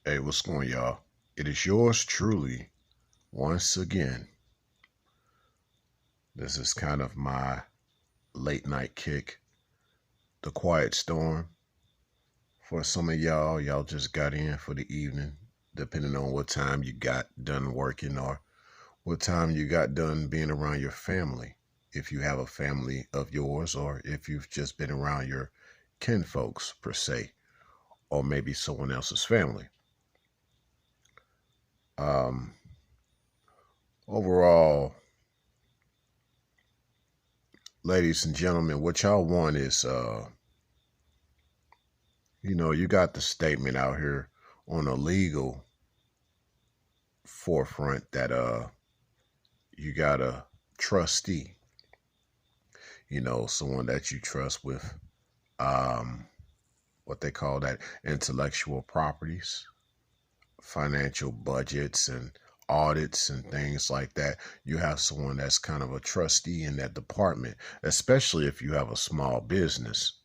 Hey, what's going on, y'all? It is yours truly once again. This is kind of my late night kick, the quiet storm. For some of y'all just got in for the evening, depending on what time you got done working or what time you got done being around your family. If you have a family of yours, or if you've just been around your kinfolks, per se, or maybe someone else's family. Um, Overall, ladies and gentlemen, what y'all want is, you got the statement out here on a legal forefront that you got a trustee, someone that you trust with um, what they call that intellectual properties, financial budgets, and audits and things like that. You have someone that's kind of a trustee in that department, especially if you have a small business.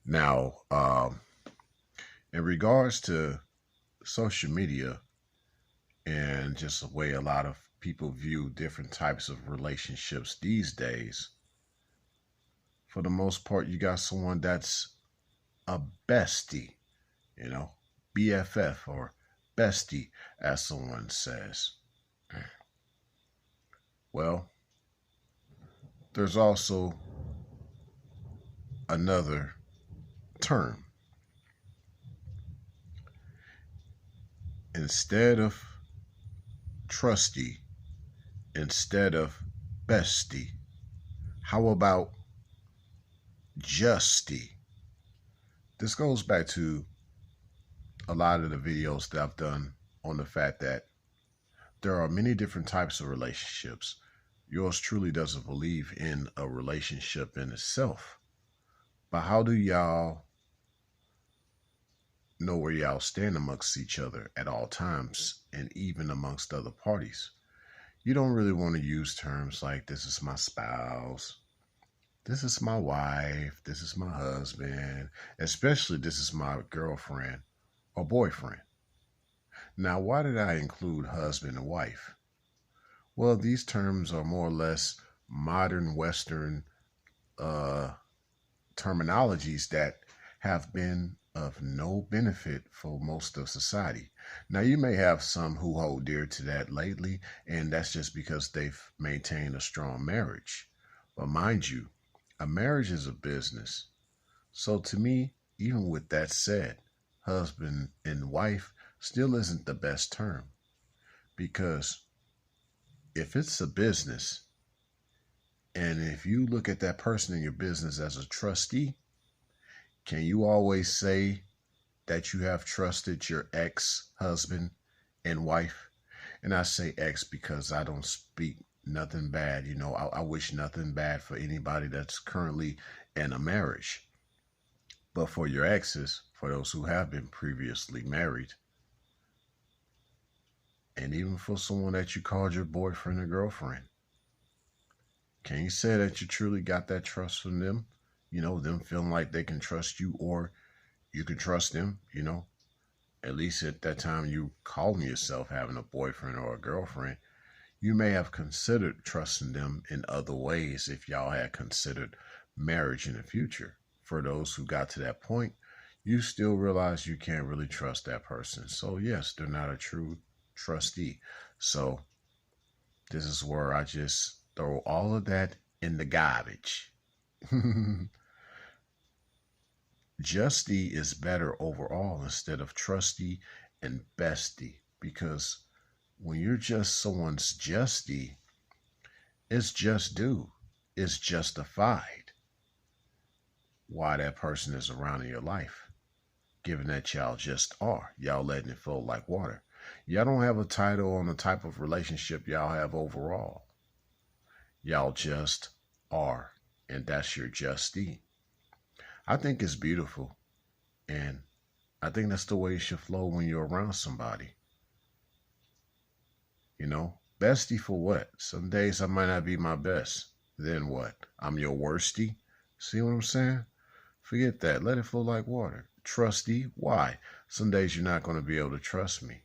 Now, in regards to social media and just the way a lot of people view different types of relationships these days, for the most part, you got someone that's a bestie, you know, BFF or bestie, as someone says. Well, there's also another term. Instead of trusty, instead of bestie, how about justy? This goes back to a lot of the videos that I've done on the fact that there are many different types of relationships. Yours truly doesn't believe in a relationship in itself. But how do y'all know where y'all stand amongst each other at all times and even amongst other parties? You don't really want to use terms like this is my spouse, this is my wife, this is my husband, especially this is my girlfriend or boyfriend. Now, why did I include husband and wife? Well, these terms are more or less modern Western uh, terminologies that have been of no benefit for most of society. Now, you may have some who hold dear to that lately, and that's just because they've maintained a strong marriage. But mind you, a marriage is a business. So to me, even with that said, husband and wife still isn't the best term, because if it's a business and if you look at that person in your business as a trustee, can you always say that you have trusted your ex-husband and wife? And I say ex because I don't speak nothing bad. I wish nothing bad for anybody that's currently in a marriage. But for your exes, for those who have been previously married, and even for someone that you called your boyfriend or girlfriend, can you say that you truly got that trust from them? Them feeling like they can trust you, or you can trust them, at least at that time you calling yourself having a boyfriend or a girlfriend. You may have considered trusting them in other ways if y'all had considered marriage in the future. For those who got to that point, you still realize you can't really trust that person. So yes, they're not a true trustee. So this is where I just throw all of that in the garbage. Justy is better overall instead of trusty and bestie, because when you're just someone's justy, it's just due, it's justified why that person is around in your life, given that y'all just are. Y'all letting it flow like water. Y'all don't have a title on the type of relationship y'all have overall. Y'all just are, and that's your justy. I think it's beautiful, and I think that's the way it should flow when you're around somebody. Bestie for what? Some days I might not be my best. Then what? I'm your worstie? See what I'm saying? Forget that. Let it flow like water. trustee. Why? Some days you're not going to be able to trust me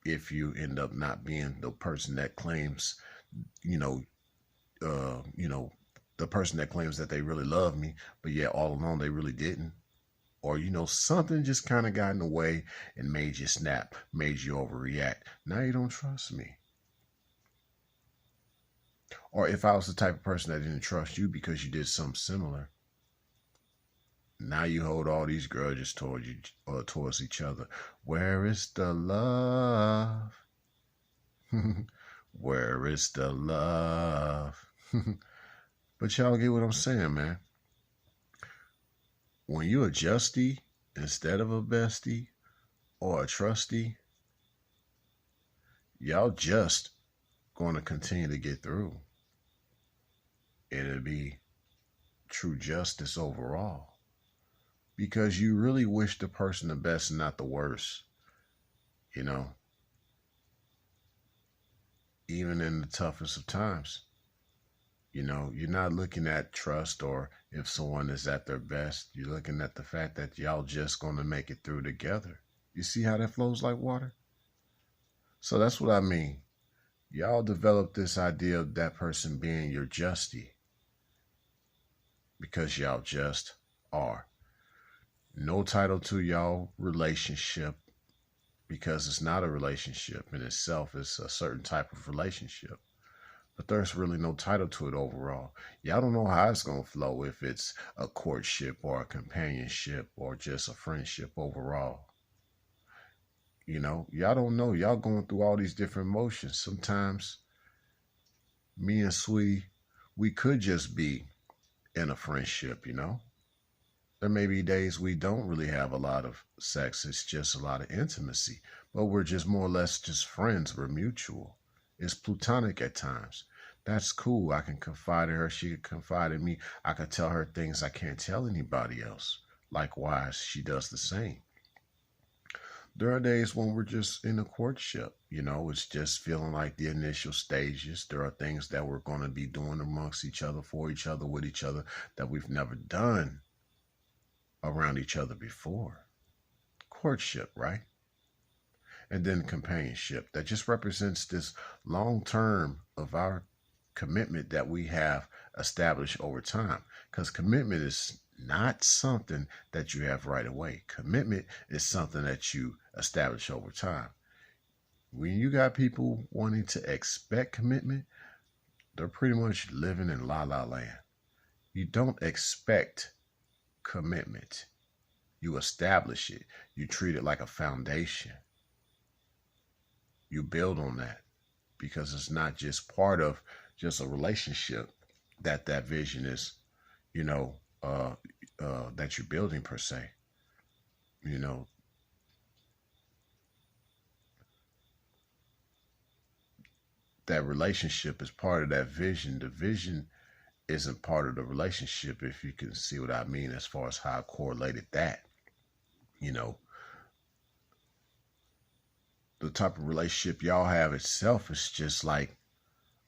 if you end up not being the person that claims, you know, the person that claims that they really love me, but yet all along they really didn't. Or, something just kind of got in the way and made you snap, made you overreact. Now you don't trust me. Or if I was the type of person that didn't trust you because you did something similar, now you hold all these grudges towards you or towards each other. Where is the love? Where is the love? But y'all get what I'm saying, man. When you're a justie instead of a bestie or a trustee, y'all just going to continue to get through. It'll be true justice overall. Because you really wish the person the best and not the worst. Even in the toughest of times. You're not looking at trust or if someone is at their best. You're looking at the fact that y'all just going to make it through together. You see how that flows like water? So that's what I mean. Y'all develop this idea of that person being your justie because y'all just are. No title to y'all relationship because it's not a relationship in itself. It's a certain type of relationship. But there's really no title to it overall. Y'all don't know how it's going to flow, if it's a courtship or a companionship or just a friendship overall. Y'all don't know. Y'all going through all these different emotions. Sometimes me and Sweetie, we could just be in a friendship, There may be days we don't really have a lot of sex. It's just a lot of intimacy. But we're just more or less just friends. We're mutual. It's platonic at times. That's cool. I can confide in her. She can confide in me. I can tell her things I can't tell anybody else. Likewise, she does the same. There are days when we're just in a courtship. It's just feeling like the initial stages. There are things that we're going to be doing amongst each other, for each other, with each other that we've never done around each other before. Courtship, right? And then companionship. That just represents this long term of our commitment that we have established over time. Because commitment is not something that you have right away. Commitment is something that you establish over time. When you got people wanting to expect commitment, they're pretty much living in la la land. You don't expect commitment. You establish it. You treat it like a foundation. You build on that because it's not just part of just a relationship that vision is, that you're building per se. That relationship is part of that vision. The vision isn't part of the relationship, if you can see what I mean, as far as how I correlated that. The type of relationship y'all have itself is just like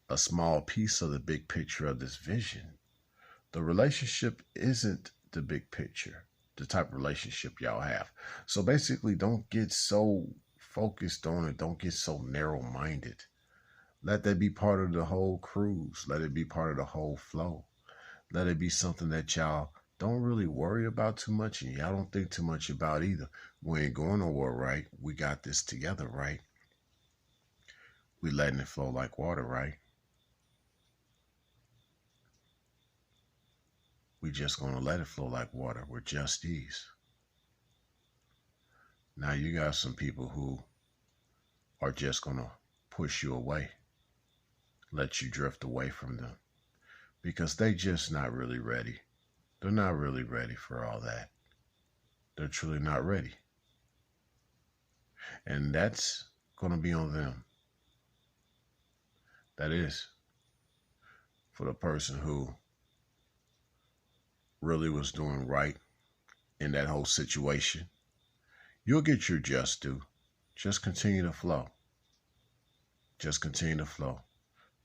a small piece of the big picture of this vision. The relationship isn't the big picture, the type of relationship y'all have. So basically, don't get so focused on it. Don't get so narrow-minded. Let that be part of the whole cruise. Let it be part of the whole flow. Let it be something that y'all don't really worry about too much, and y'all don't think too much about either. We ain't going nowhere, right? We got this together, right? We letting it flow like water, right? We just gonna let it flow like water. We're justies. Now you got some people who are just gonna push you away, let you drift away from them, because they just not really ready. They're not really ready for all that. They're truly not ready. And that's going to be on them. That is. For the person who really was doing right in that whole situation, you'll get your just due. Just continue to flow. Just continue to flow.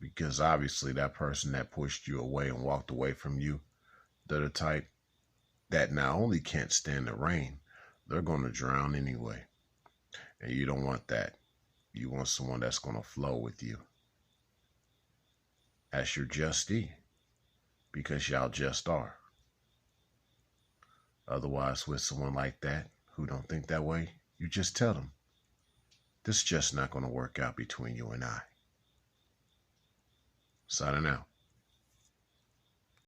Because obviously that person that pushed you away and walked away from you, they're the type that not only can't stand the rain, they're going to drown anyway. And you don't want that. You want someone that's going to flow with you. That's your justee, because y'all just are. Otherwise, with someone like that who don't think that way, you just tell them, this is just not going to work out between you and I. Signing out.